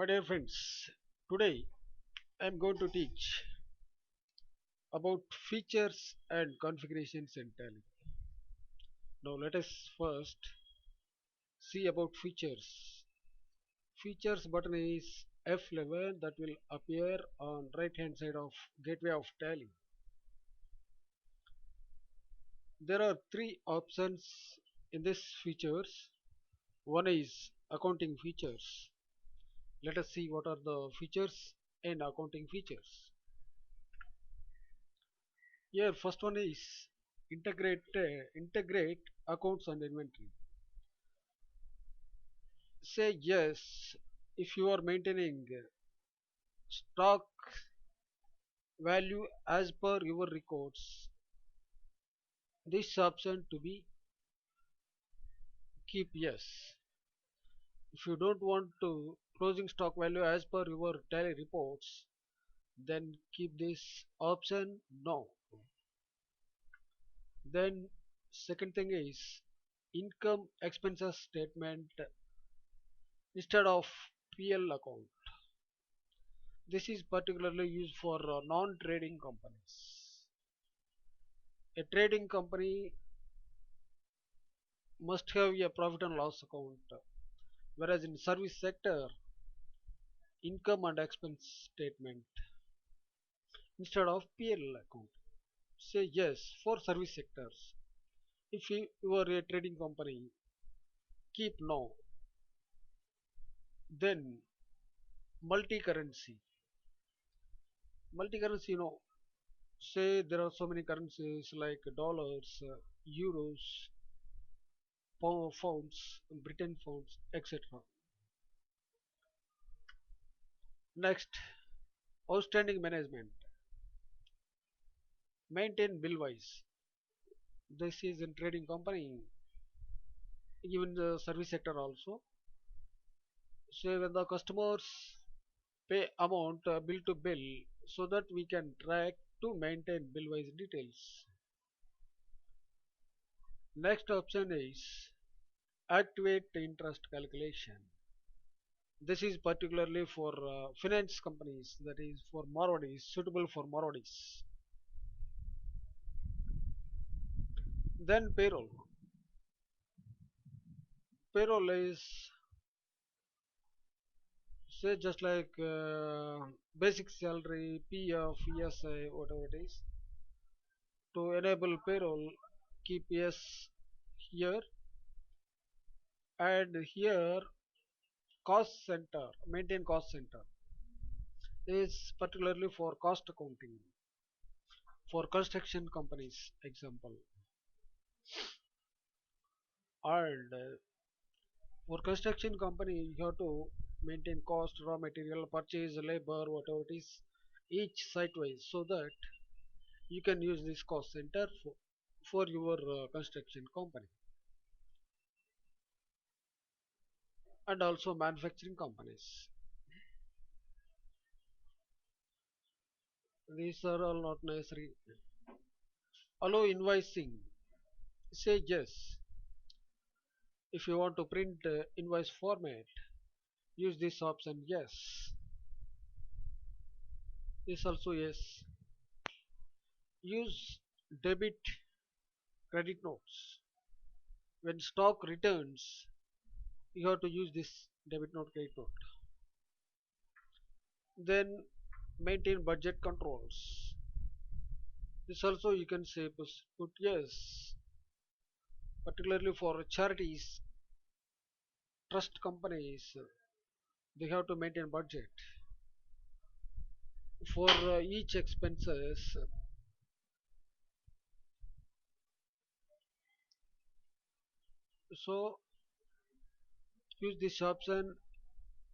My dear friends, today I am going to teach about features and configurations in Tally. Now let us first see about features. Features button is F11 that will appear on right hand side of gateway of Tally. There are three options in this features. One is accounting features. Let us see what are the features and accounting features. Here first one is integrate accounts and inventory. Say yes if you are maintaining stock value as per your records. This option to be keep yes. If you don't want to closing stock value as per your tally reports, then keep this option no. Then second thing is income expenses statement instead of PL account. This is particularly used for non-trading companies. A trading company must have a profit and loss account, whereas in service sector, income and expense statement instead of PL account. Say yes for service sectors. If you are a trading company, keep no. Then multi-currency. Multi-currency, say there are so many currencies like dollars, euros, pounds, Britain pounds, etc. Next, outstanding management. Maintain bill wise. This is in trading company, even the service sector also. So when the customers pay amount bill to bill, so that we can track to maintain bill wise details. Next option is activate interest calculation. This is particularly for finance companies, that is for Marwadis, suitable for Marwadis. Then payroll. Payroll is say just like basic salary, PF, ESI, whatever it is. To enable payroll, keep yes here, and here cost center, maintain cost center is particularly for cost accounting for construction companies example. And for construction company you have to maintain cost, raw material, purchase, labor, whatever it is, each site wise, so that you can use this cost center for your construction company. And also manufacturing companies, these are all not necessary. Allow invoicing. Say yes if you want to print invoice format, use this option yes. This also yes. Use debit credit notes. When stock returns, you have to use this debit note credit note. Then maintain budget controls. This also you can say put yes, particularly for charities, trust companies, they have to maintain budget for each expenses. So use this option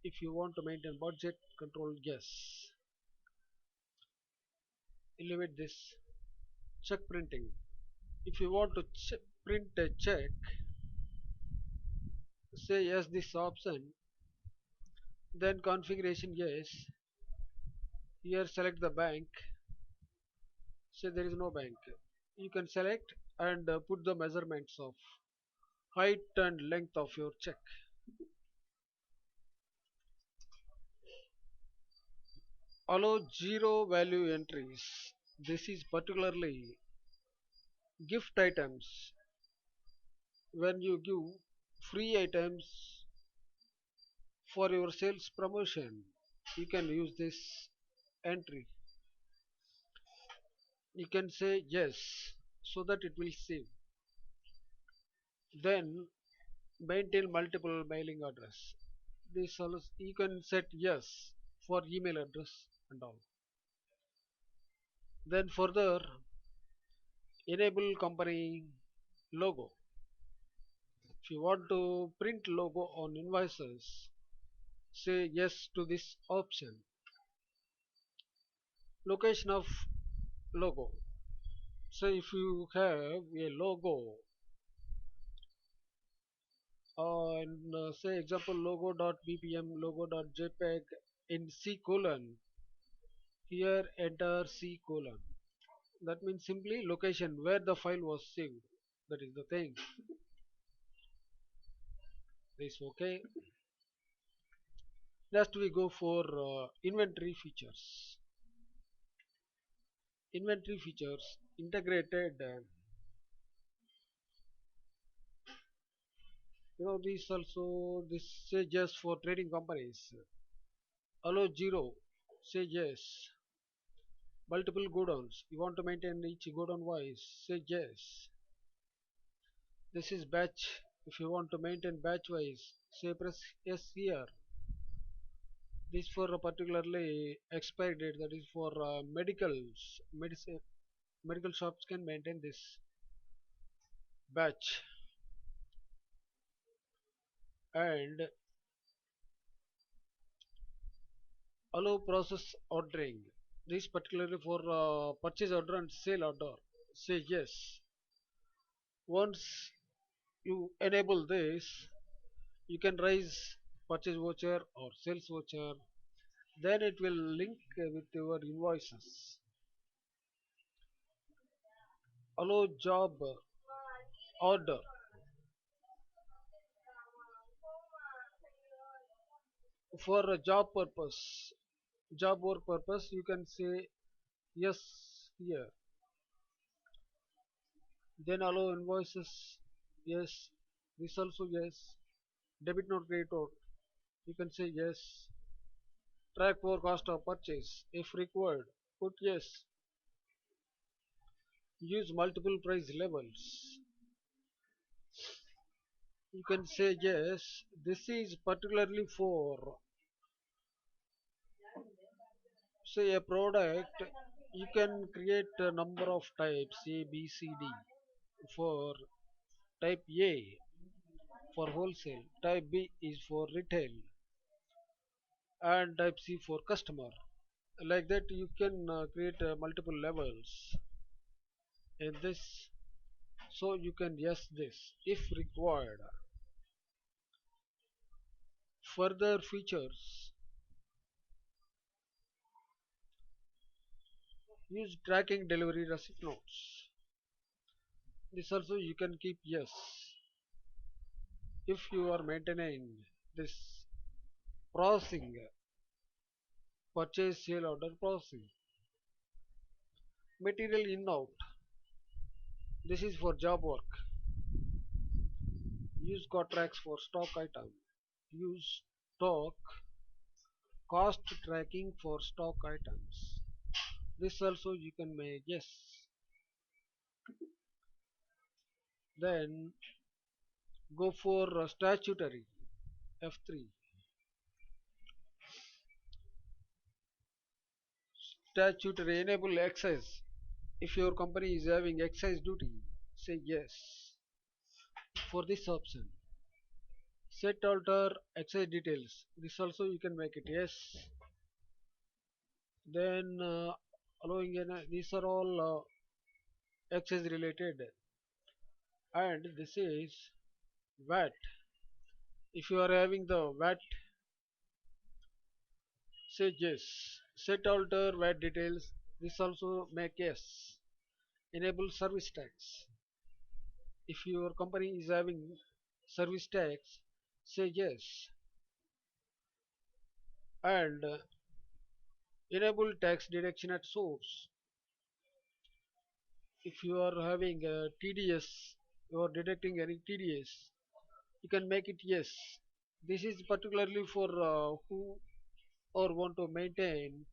if you want to maintain budget control yes. Elevate this. Check printing. If you want to print a check, say yes this option, then configuration yes. Here select the bank, say there is no bank. You can select and put the measurements of height and length of your check. Allow zero value entries. This is particularly gift items. When you give free items for your sales promotion, you can use this entry. You can say yes so that it will save. Then maintain multiple mailing address. This also you can set yes for email address and all. Then further enable company logo. If you want to print logo on invoices, say yes to this option. Location of logo. So if you have a logo and say example logo.bpm logo.jpg in C colon, here enter C colon. That means simply location where the file was saved. That is the thing. This okay. Next we go for inventory features. Inventory features integrated. This also this say yes for trading companies. Allow zero. Say yes. Multiple godowns. You want to maintain each godown wise. Say yes. This is batch. If you want to maintain batch wise, say press yes here. This for a particularly expiry date. That is for medicals. Medicine medical shops can maintain this batch and allow process ordering. This particularly for purchase order and sale order. Say yes. Once you enable this, you can raise purchase voucher or sales voucher. Then it will link with your invoices. Allow job order. For a job work purpose, you can say yes here. Then allow invoices. Yes. This also yes. Debit note, credit note. You can say yes. Track for cost of purchase. If required, put yes. Use multiple price levels. You can say yes. This is particularly for say a product. You can create a number of types A, B, C, D. For type A for wholesale, type B is for retail, and type C for customer. Like that, you can create multiple levels in this. So you can yes this if required. Further features use tracking delivery receipt notes. This also you can keep yes if you are maintaining this processing purchase sale order processing. Material in out. This is for job work. Use contracts for stock item. Use stock cost tracking for stock items. This also you can make yes. Then go for statutory F3. Statutory enable excise. If your company is having excise duty, say yes for this option. Set alter excise details. This also you can make it yes. Then allowing these are all excise related, and this is VAT. If you are having the VAT, say yes. Set alter VAT details. This also make yes. Enable service tax. If your company is having service tax, say yes. And Enable tax deduction at source. If you are having a TDS, you are deducting any TDS, you can make it yes. This is particularly for who or want to maintain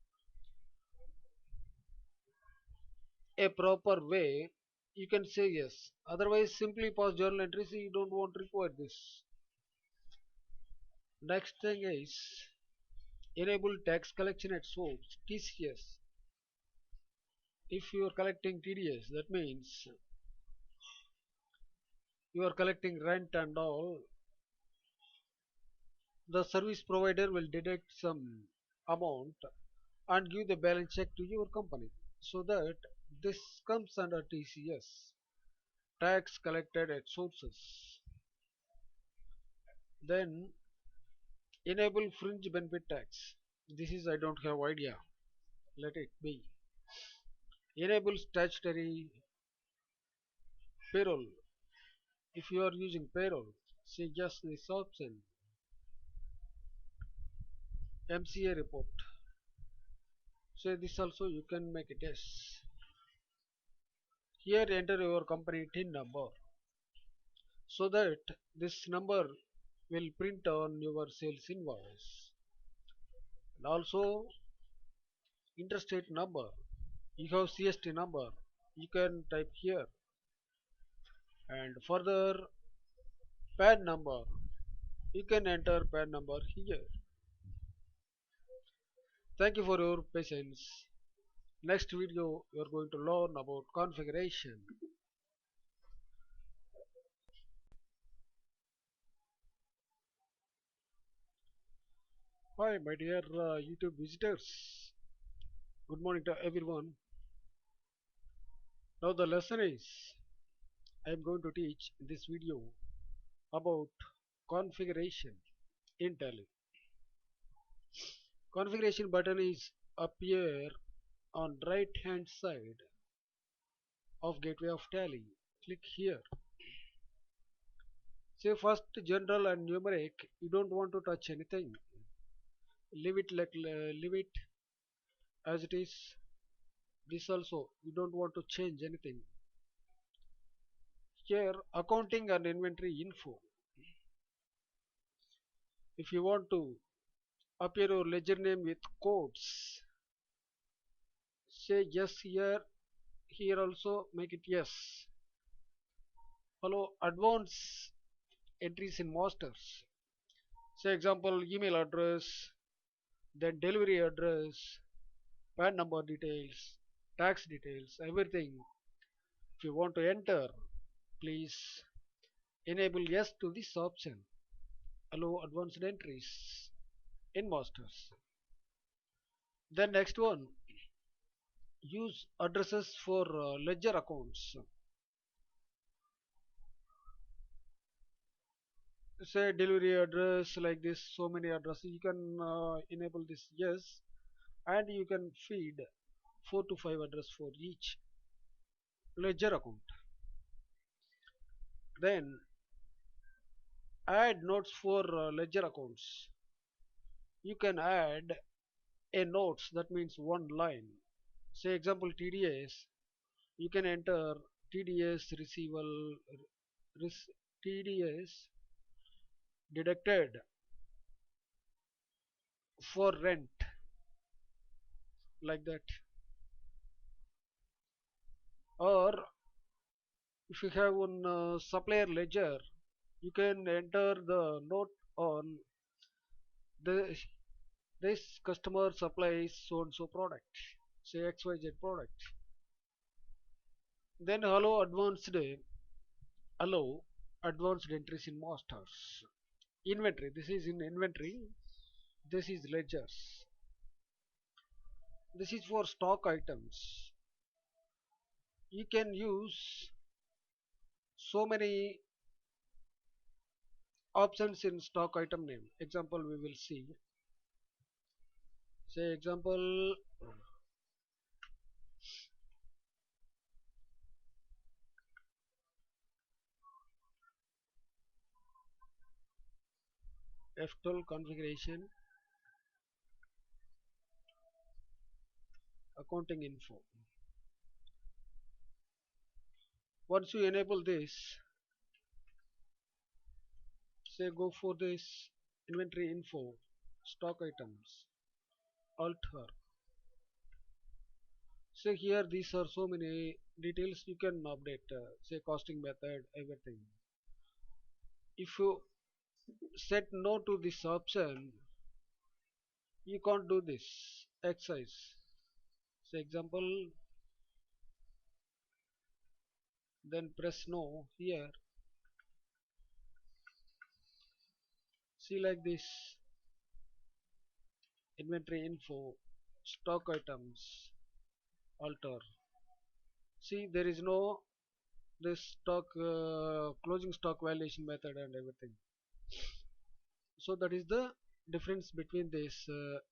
a proper way. You can say yes. Otherwise, simply pass journal entries. You don't want to require this. Next thing is enable tax collection at source (TCS). If you are collecting TDS, that means you are collecting rent and all, the service provider will deduct some amount and give the balance check to your company. So that this comes under TCS, tax collected at sources. Then enable fringe benefit tax. This is I don't have idea. Let it be. Enable statutory payroll. If you are using payroll, say just this option, MCA report. Say this also you can make it yes. Here enter your company TIN number so that this number will print on your sales invoice. And also interstate number. You have CST number. You can type here. And further PAN number. You can enter PAN number here. Thank you for your patience. Next video you are going to learn about configuration. Hi my dear YouTube visitors. Good morning to everyone. Now the lesson is I am going to teach in this video about configuration in Tally. Configuration button is appear on right hand side of gateway of Tally. Click here. Say first general and numeric. You don't want to touch anything. Leave it as it is. This also you don't want to change anything. Here accounting and inventory info. If you want to appear your ledger name with codes, say yes here. Here also make it yes. Follow advance entries in masters. Say example email address, then delivery address, PAN number details, tax details, everything. If you want to enter, please enable yes to this option. Allow advanced entries in masters. Then next one, use addresses for ledger accounts. Say delivery address like this, so many addresses. You can enable this yes, and you can feed 4 to 5 address for each ledger account. Then add notes for ledger accounts. You can add a notes, that means one line. Say example TDS, you can enter TDS receivable, TDS deducted for rent, like that. Or if you have one supplier ledger, you can enter the note on the this customer supplies so and so product, say XYZ product. Then allow advanced entries in masters. Inventory, this is in inventory, this is ledgers, this is for stock items. You can use so many options in stock item name. Example we will see. Say example F12 configuration. accounting info. Once you enable this, say go for this inventory info, stock items, alter. Say here these are so many details you can update, say costing method, everything. If you set no to this option, you can't do this exercise. Say example, then press no here. See like this inventory info, stock items, alter. See there is no this stock closing stock valuation method and everything. So that is the difference between this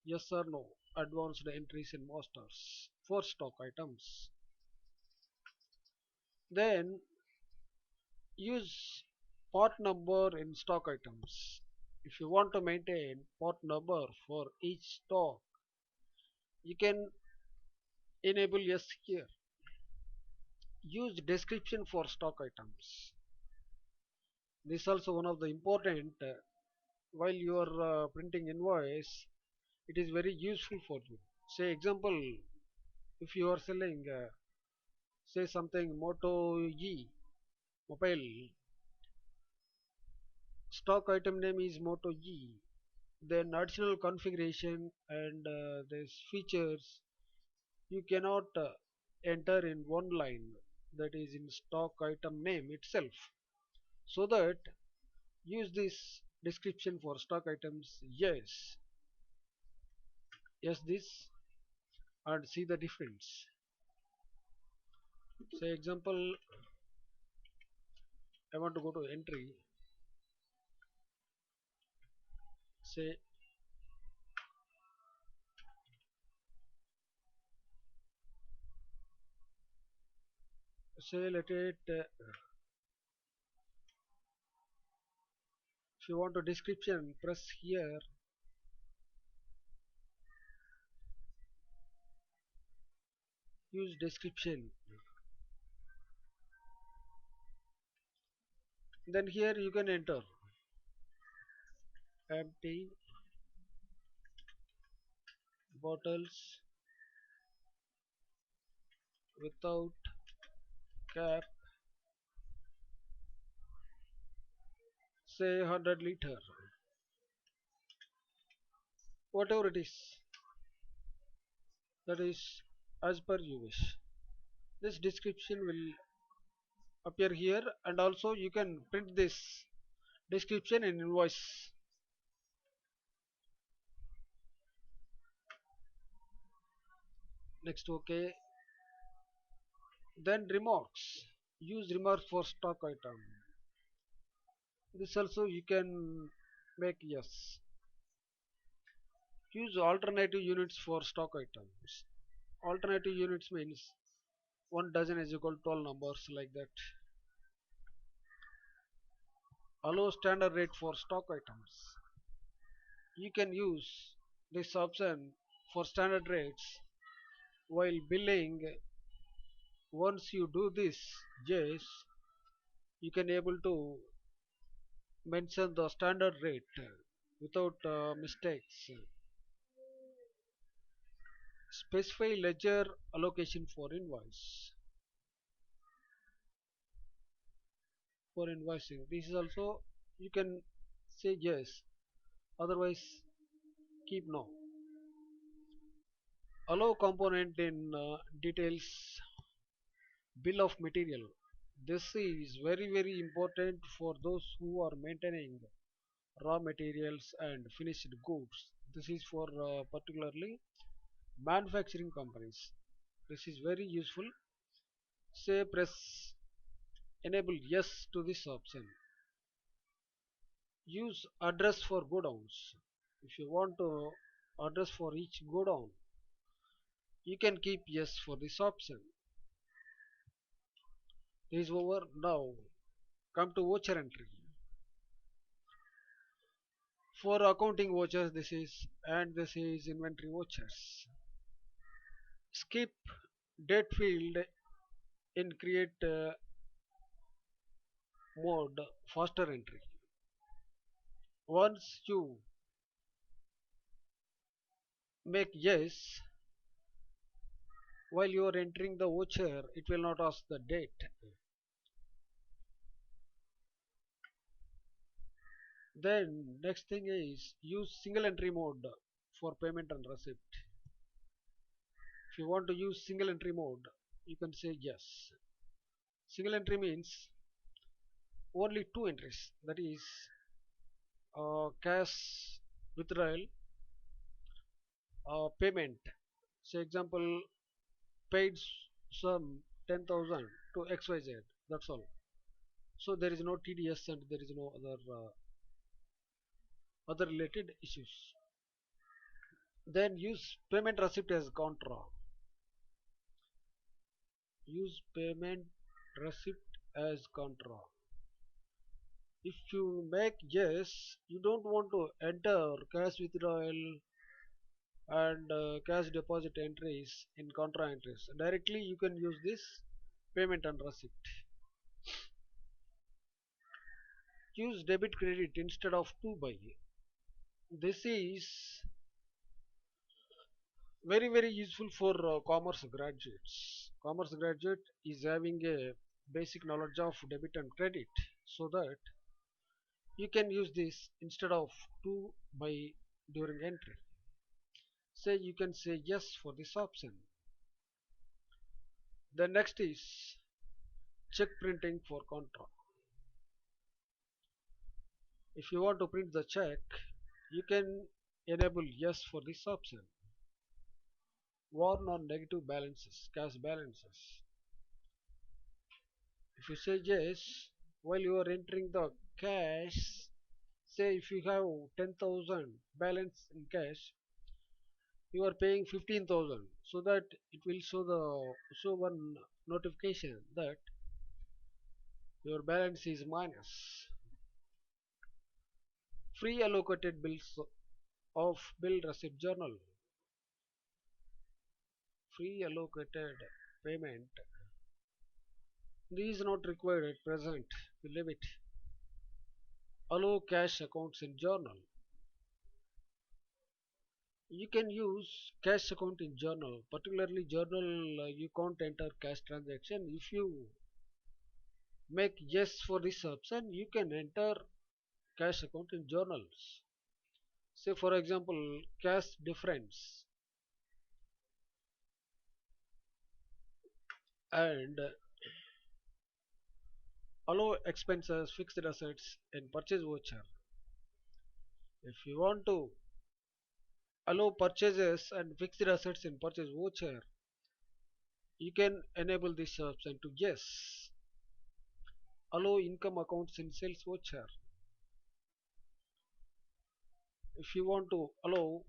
yes or no advanced entries in masters for stock items. Then use part number in stock items. If you want to maintain part number for each stock, you can enable yes here. Use description for stock items. This is also one of the important while you are printing invoice. It is very useful for you. Say example, if you are selling say something Moto E mobile, stock item name is Moto E, then additional configuration and these features you cannot enter in one line, that is in stock item name itself. So that use this description for stock items, yes, yes this, and see the difference. Say example, I want to go to entry, say let it if you want to description, press here. Use description. Then here you can enter empty bottles without cap, say 100 liter, whatever it is, that is as per you wish. This description will appear here, and also you can print this description in invoice. Next, okay. Then remarks. Use remarks for stock item. This also you can make yes. Use alternative units for stock items. Alternative units means 1 dozen is equal to 12 numbers like that. Allow standard rate for stock items. You can use this option for standard rates while billing. Once you do this, yes, you can able to mention the standard rate without mistakes. Specify ledger allocation for invoice. For invoicing, this is also you can say yes, otherwise keep no. Allow component in details bill of material. This is very important for those who are maintaining raw materials and finished goods. This is for particularly manufacturing companies. This is very useful. Say press enable yes to this option. Use address for godowns. If you want to address for each godown, you can keep yes for this option. This is over. Now come to voucher entry. For accounting vouchers this is, and this is inventory vouchers. Skip date field in create mode faster entry. Once you make yes while you are entering the voucher, it will not ask the date. Then next thing is use single entry mode for payment and receipt. If you want to use single entry mode, you can say yes. Single entry means only two entries, that is cash withdrawal, payment. Say example, paid sum 10,000 to XYZ. That's all. So there is no TDS and there is no other related issues. Then use payment receipt as contra. Use payment receipt as contra. If you make yes, you don't want to enter cash withdrawal and cash deposit entries in contra entries. Directly you can use this payment and receipt. Use debit credit instead of to buy. This is very useful for commerce graduates. Commerce graduate is having a basic knowledge of debit and credit, so that you can use this instead of to buy during entry. Say you can say yes for this option. The next is check printing for contra. If you want to print the check, you can enable yes for this option. Warn on negative balances, cash balances. If you say yes, while you are entering the cash, say if you have 10,000 balance in cash, you are paying 15,000, so that it will show one notification that your balance is minus. Free allocated bills of bill receipt journal. Free allocated payment. These not required at present. We leave it. Allow cash accounts in journal. You can use cash account in journal. Particularly journal, you can't enter cash transaction. If you make yes for this option, you can enter cash account in journals. Say for example, cash difference and allow expenses, fixed assets and purchase voucher. If you want to allow purchases and fixed assets in purchase voucher, you can enable this option to yes. Allow income accounts in sales voucher. If you want to allow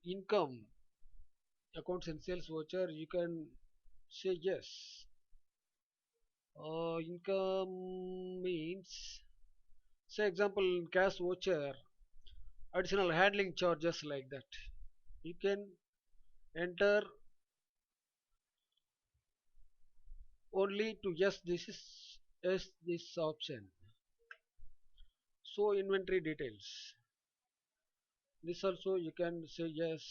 income accounts in sales voucher, you can say yes. Income means, say example, in cash voucher, additional handling charges like that. You can enter only to yes, this option. So inventory details. This also you can say yes.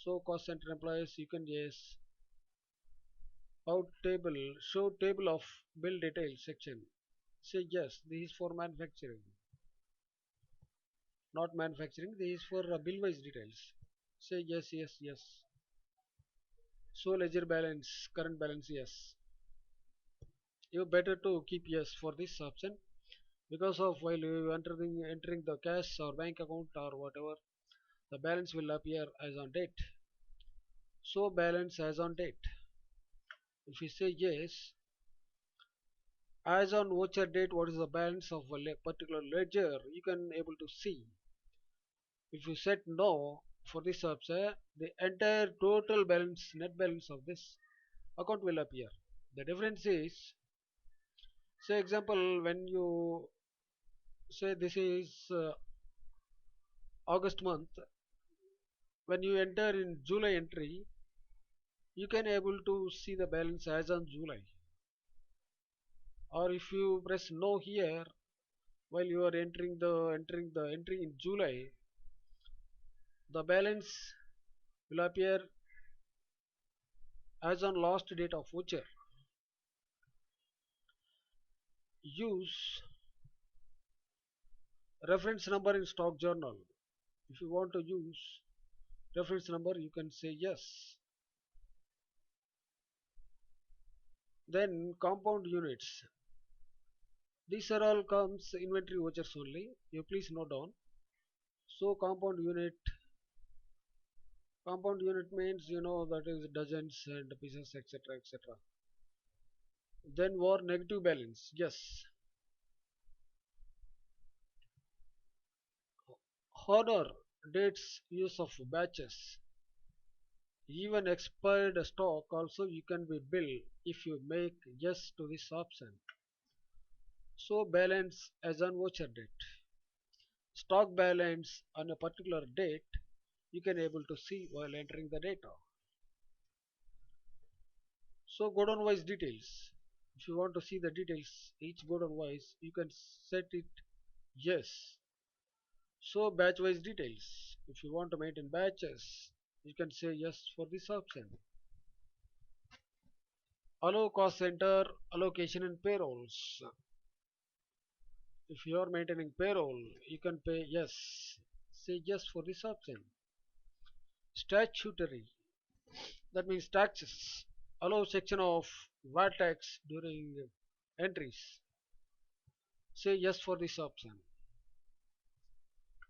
So cost center employees, you can yes. Out table, show table of bill details section. Say yes, this is for manufacturing, not manufacturing. This is for bill wise details. Say yes. So ledger balance, current balance, yes. You better to keep yes for this option, because of while you entering the cash or bank account or whatever, the balance will appear as on date. So balance as on date. If you say yes, as on voucher date, what is the balance of a particular ledger, you can able to see. If you set no for this option, the entire total balance, net balance of this account will appear. The difference is, say example, when you say this is August month, when you enter in July entry, you can able to see the balance as on July. Or if you press no here while you are entering the entry in July, the balance will appear as on last date of voucher. Use reference number in stock journal. If you want to use reference number, you can say yes. Then compound units. These are all comes inventory vouchers only. You please note down. So compound unit means that is dozens and pieces, etc., etc. Then war negative balance. Yes. Honor dates use of batches. Even expired stock also you can be billed if you make yes to this option. So balance as on voucher date. Stock balance on a particular date you can able to see while entering the data. So godown wise details. If you want to see the details, each godown wise, you can set it yes. So batch wise details. If you want to maintain batches, you can say yes for this option. Allow cost center allocation and payrolls. If you are maintaining payroll, you can pay yes. Say yes for this option. Statutory. That means taxes. Allow section of VAT tax during entries. Say yes for this option.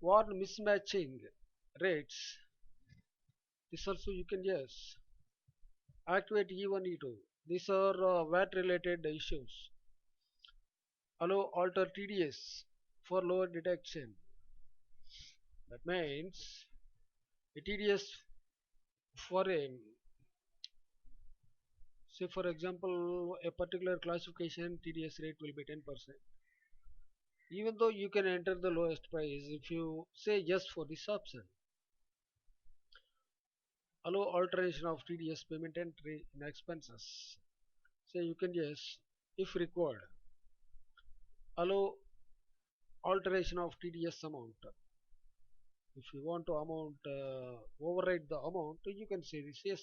Warn mismatching rates. This also you can yes. Activate E1 E2. These are VAT related issues. Allow alter TDS for lower detection. That means a TDS for a say for example a particular classification TDS rate will be 10%. Even though you can enter the lowest price, if you say yes for this option, allow alteration of TDS payment entry in expenses. Say you can yes if required. Allow alteration of TDS amount. If you want to override the amount, you can say this yes.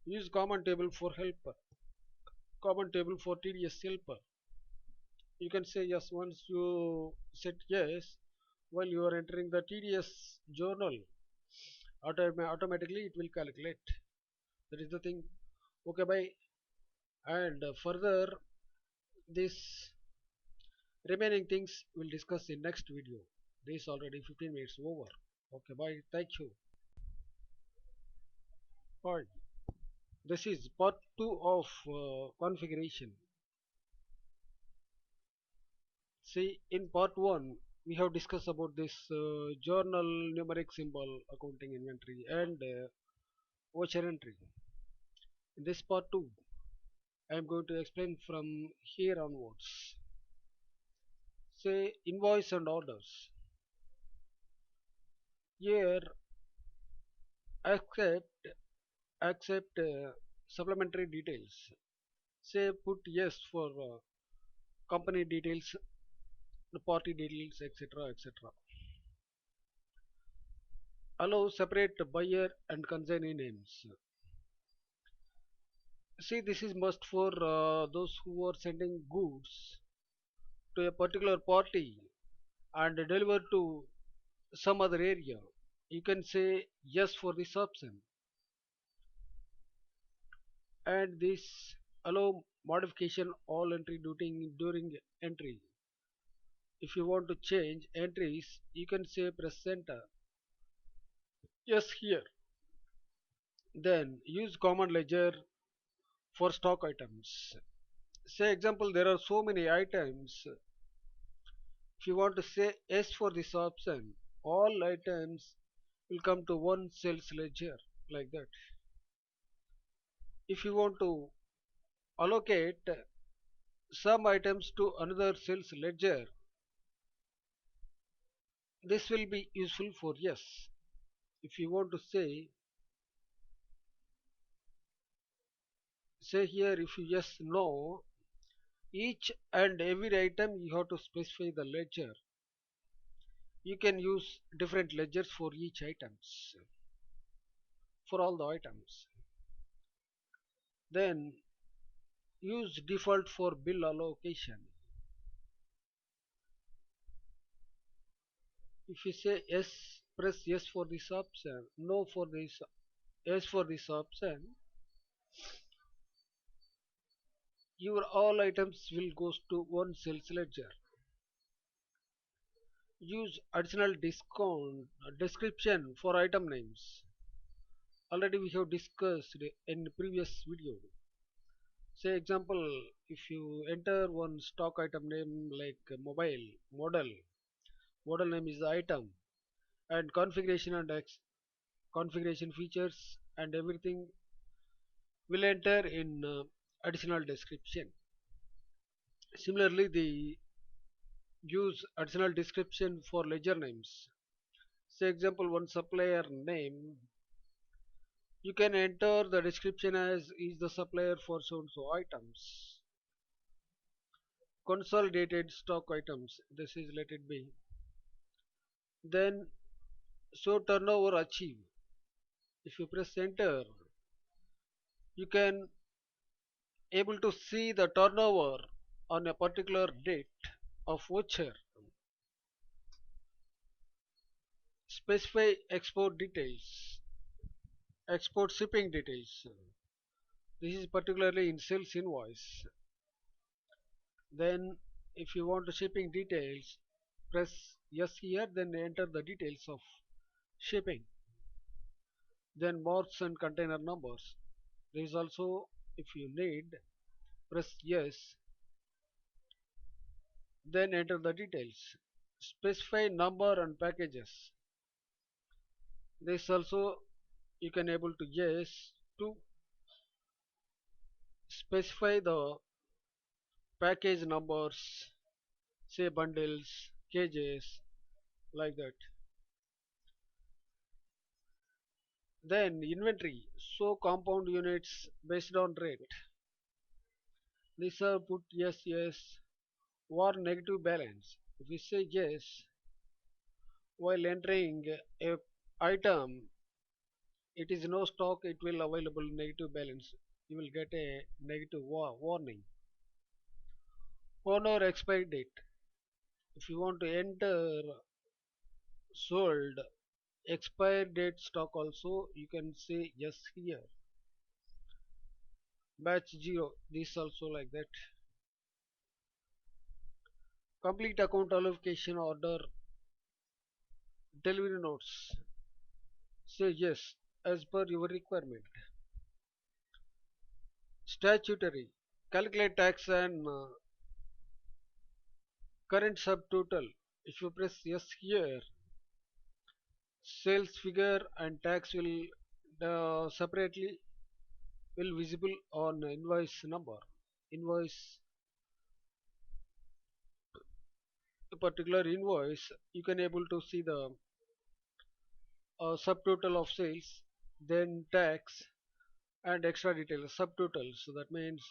Use common table for helper. Common table for TDS helper. You can say yes once you set yes while you are entering the TDS journal. Automatically it will calculate. That is the thing. Okay, bye. And further, this remaining things we'll discuss in next video. This already 15 minutes over. Okay, bye. Thank you. Bye. This is part 2 of configuration. See, in part 1, we have discussed about this journal numeric symbol accounting inventory and voucher entry. In this part 2, I am going to explain from here onwards. Say invoice and orders. Here, accept supplementary details. Say put yes for company details, the party details, etc., etc. Allow separate buyer and consignee names. See, this is must for those who are sending goods to a particular party and deliver to some other area. You can say yes for this option, and this allow modification all entry during entry. If you want to change entries, you can say press enter. Yes here. Then use common ledger for stock items. Say example there are so many items. If you want to say yes for this option, all items will come to one sales ledger like that. If you want to allocate some items to another sales ledger, this will be useful for yes. If you want to say Say here if you just know each and every item you have to specify the ledger. You can use different ledgers for each items, for all the items. Then use default for bill allocation. If you say yes, press yes for this option, no for this, yes for this option, your all items will goes to one sales ledger. Use additional discount description for item names. Already we have discussed in previous video. Say example, if you enter one stock item name like mobile model, model name is the item, and configuration and configuration features and everything will enter in additional description. Similarly, the use additional description for ledger names. Say example, one supplier name, you can enter the description as is the supplier for so and so items. Consolidated stock items, this is let it be. Then show turnover achieved. If you press enter, you can able to see the turnover on a particular date of voucher. Specify export details, export shipping details. This is particularly in sales invoice. Then if you want the shipping details, press yes here, then enter the details of shipping. Then marks and container numbers. There is also, if you need, press yes, then enter the details. Specify number and packages. This also you can able to yes to specify the package numbers, say bundles, cages, like that. Then inventory, so compound units based on rate. These are put yes, yes, or negative balance. If we say yes, while entering a item, it is no stock, it will available negative balance. You will get a negative warning. Honor expiry date. If you want to enter sold expire date stock also, you can say yes here. Batch 0, this also like that. Complete account allocation order delivery notes. Say yes as per your requirement. Statutory. Calculate tax and current subtotal. If you press yes here, sales figure and tax will separately will visible on invoice number. Invoice, a particular invoice, you can able to see the subtotal of sales, then tax and extra detail subtotal. So that means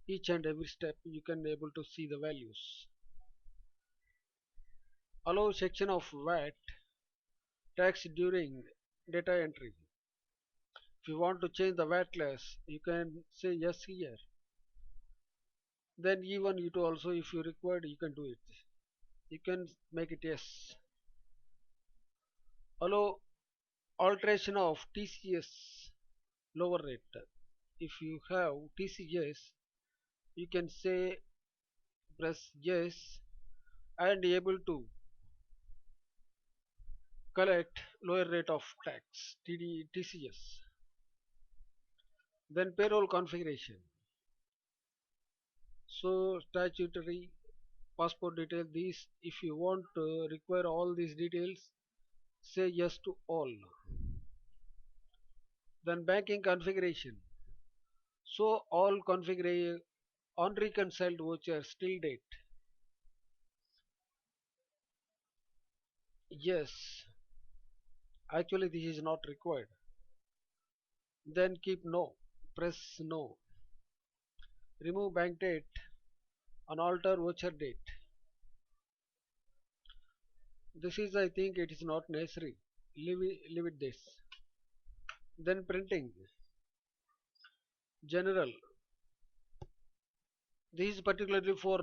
each and every step you can able to see the values. Allow section of VAT tax during data entry. If you want to change the VAT class, you can say yes here. Then even you to also if you required you can do it. You can make it yes. Allow alteration of TCS lower rate. If you have TCS, you can say press yes and able to collect lower rate of tax TCS. Then payroll configuration. So statutory passport detail, these if you want to require all these details, say yes to all. Then banking configuration. So all configure unreconciled voucher still date. Yes, actually this is not required. Then keep no. press no. Remove bank date and alter voucher date. This is, I think, it is not necessary. Leave it this. Then printing. General. This is particularly for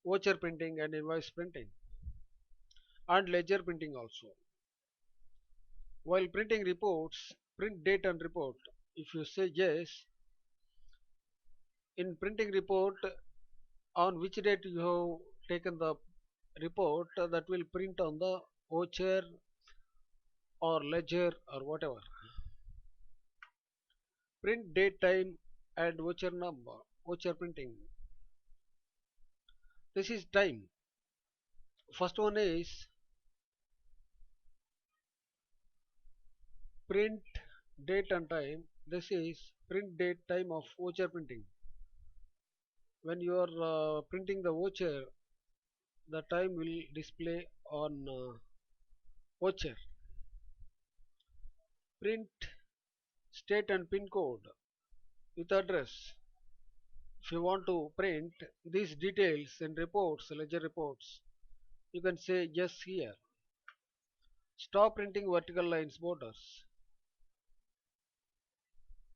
voucher printing and invoice printing and ledger printing also. While printing reports, print date and report. If you say yes, in printing report, on which date you have taken the report, that will print on the voucher or ledger or whatever. Print date, time and voucher number. Voucher printing. This is time. First one is print date and time. This is print date time of voucher printing. When you are printing the voucher, the time will display on voucher. Print state and pin code with address. If you want to print these details in reports, ledger reports, you can say yes here. Stop printing vertical lines borders.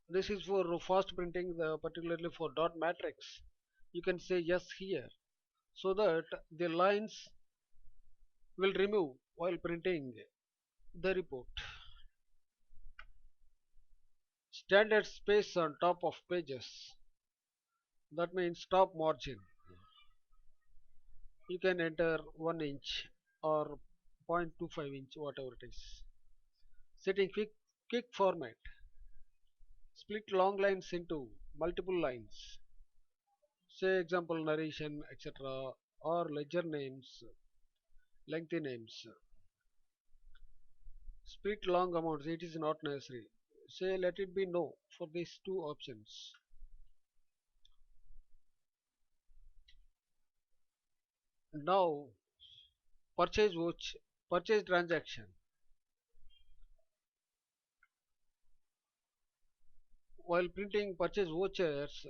This is for fast printing, particularly for dot matrix. You can say yes here, so that the lines will remove while printing the report. Standard space on top of pages. That means top margin. You can enter 1 inch or 0.25 inch, whatever it is. Setting quick format. Split long lines into multiple lines. Say example narration, etc. or ledger names, lengthy names. Split long amounts, it is not necessary. Say let it be no for these two options. Now purchase watch, purchase transaction. While printing purchase vouchers,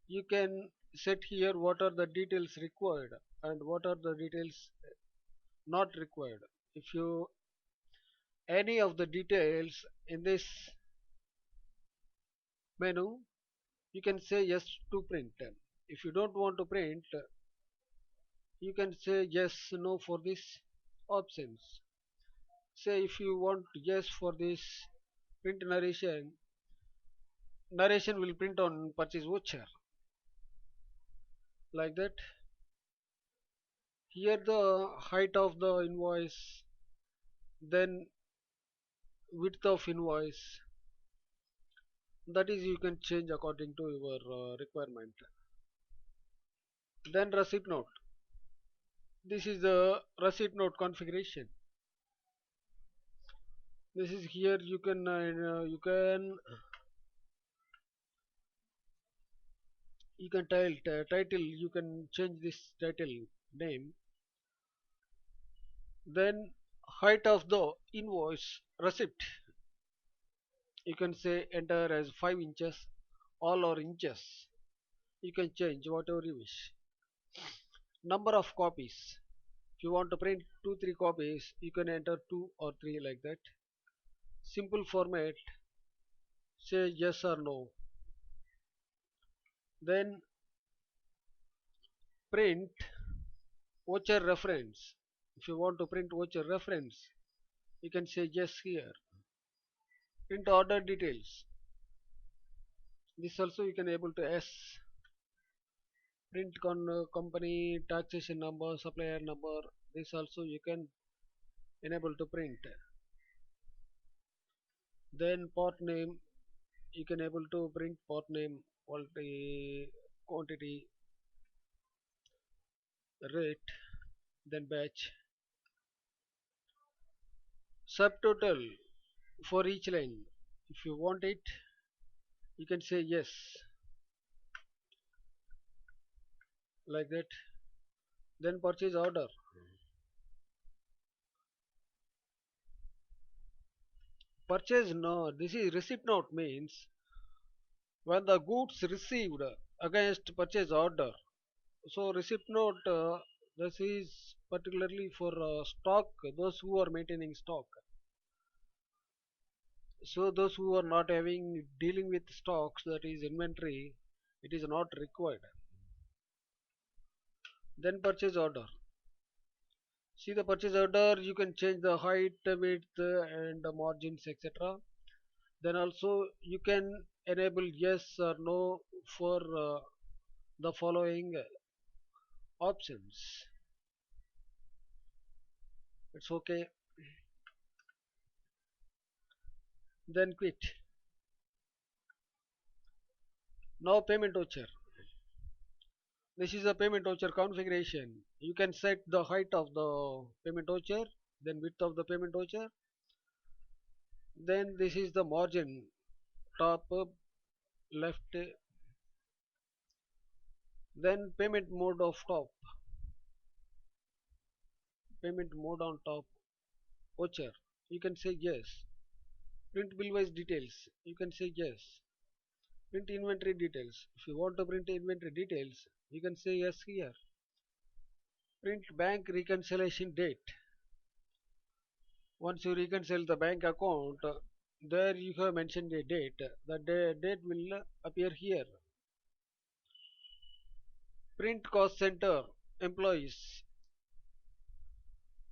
you can set here what are the details required and what are the details not required. If you any of the details in this menu, you can say yes to print. If you don't want to print, you can say yes no for these options. Say if you want yes for this print narration, narration will print on purchase voucher like that. Here the height of the invoice, then width of invoice, that is you can change according to your requirement. Then receipt note. This is the receipt note configuration. This is here you can title, you can change this title name. Then height of the invoice receipt, you can say enter as 5 inches all or inches. You can change whatever you wish. Number of copies, if you want to print 2 3 copies, you can enter 2 or 3 like that. Simple format, say yes or no. Then print voucher reference. If you want to print voucher reference, you can say yes here. Print order details. This also you can able to yes. Print company taxation number, supplier number. This also you can enable to print. Then part name, you can able to print part name, quantity, rate, then batch. Subtotal for each line. If you want it, you can say yes like that. Then purchase order. Purchase note. This is receipt note means when the goods received against purchase order. So receipt note, this is particularly for stock, those who are maintaining stock. So those who are not having dealing with stocks, that is inventory, it is not required. Then purchase order. See the purchase order, you can change the height, width, and the margins, etc. Then also you can enable yes or no for the following options. It's okay. Then quit. Now payment voucher. This is a payment voucher configuration. You can set the height of the payment voucher, then width of the payment voucher. Then this is the margin, top, left. Then payment mode of top, payment mode on top, voucher. You can say yes. Print bill wise details. You can say yes. Print inventory details. If you want to print inventory details, you can say yes here. Print bank reconciliation date. Once you reconcile the bank account, there you have mentioned a date. The date will appear here. Print cost center employees.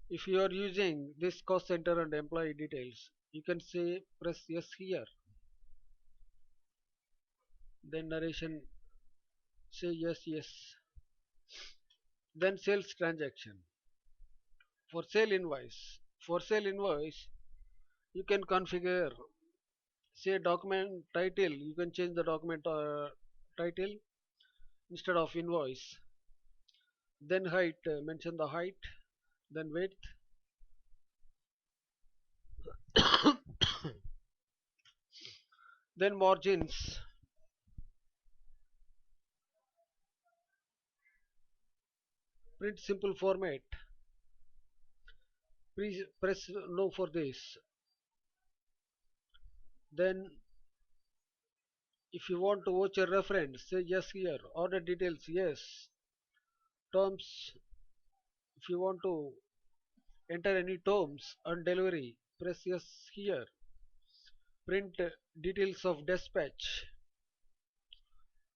If you are using this cost center and employee details, you can say press yes here. Then narration, say yes, yes. Then sales transaction. For sale invoice. For sale invoice, you can configure, say document title. You can change the document title instead of invoice. Then height, mention the height. Then width. Then margins. Print simple format. Please press no for this. Then if you want to watch a reference, say yes here. Order details, yes. Terms, if you want to enter any terms on delivery, press yes here. Print details of dispatch.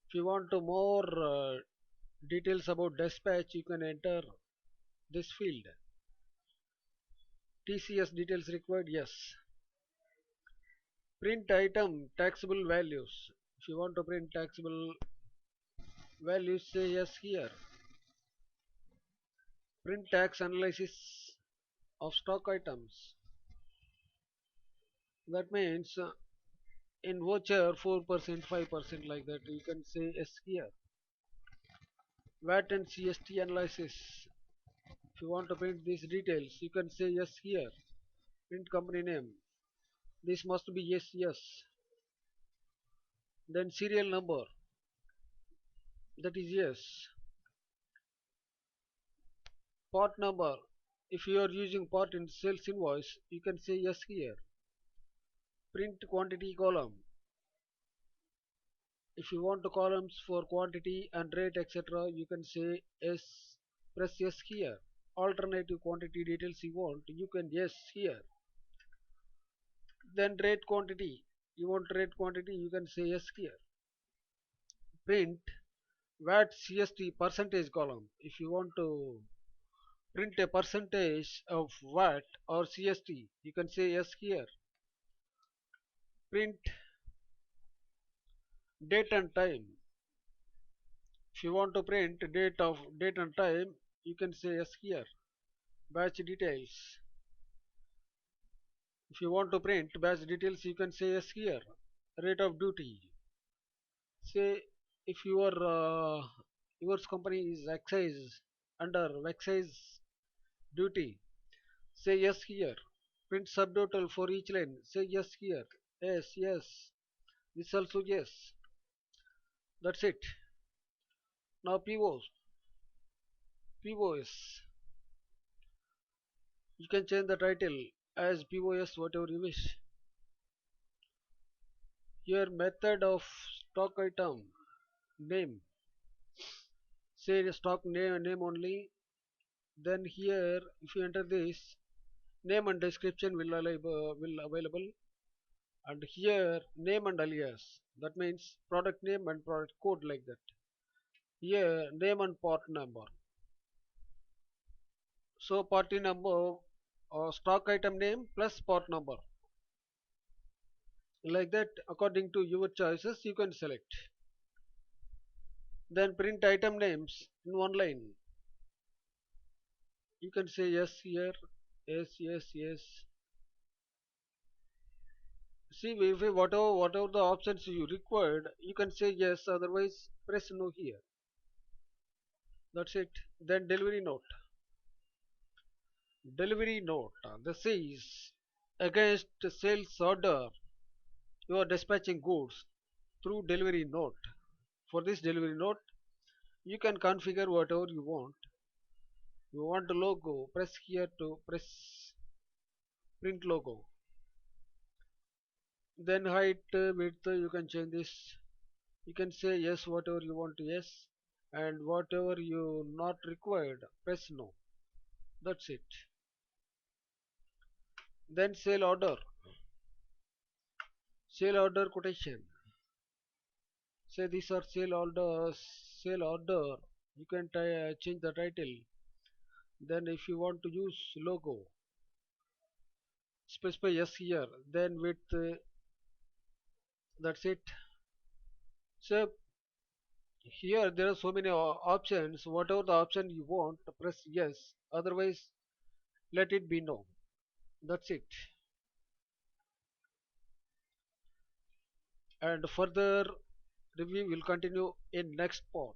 If you want to more details about dispatch, you can enter this field. TCS details required, yes. Print item taxable values. If you want to print taxable values, say yes here. Print tax analysis of stock items. That means in voucher 4%, 5% like that. You can say yes here. VAT and CST analysis. If you want to print these details, you can say yes here. Print company name. This must be yes, yes. Then serial number. That is yes. Part number. If you are using part in sales invoice, you can say yes here. Print quantity column. If you want the columns for quantity and rate, etc., you can say yes, press yes here. Alternative quantity details you want, you can yes here. Then rate quantity. You want rate quantity, you can say yes here. Print VAT CST percentage column. If you want to print a percentage of VAT or CST, you can say yes here. Print date and time. If you want to print date and time, you can say yes here. Batch details. If you want to print batch details, you can say yes here. Rate of duty. Say if your company is excise under excise duty, say yes here. Print subtotal for each line. Say yes here. Yes, yes. This also yes. That's it. Now POS. You can change the title as POS whatever you wish. Here method of stock item name, say the stock name only. Then here if you enter this, name and description will available, and here name and alias, that means product name and product code, like that. Here name and part number, so party number or stock item name plus part number, like that. According to your choices you can select. Then print item names in one line, you can say yes here, yes, yes, yes. See, if whatever the options you required, you can say yes, otherwise press no here. That's it. Then delivery note. Delivery note. This is against sales order. You are dispatching goods through delivery note. For this delivery note, you can configure whatever you want. You want the logo, press here to press print logo. Then height, width, you can change this. You can say yes, whatever you want to yes, and whatever you not required, press no. That's it. Then sale order quotation. Say these are sale order. You can change the title. Then if you want to use logo, specify yes here. Then with that's it. So here there are so many options. Whatever the option you want, press yes. Otherwise, let it be no. That's it. And further review will continue in next part.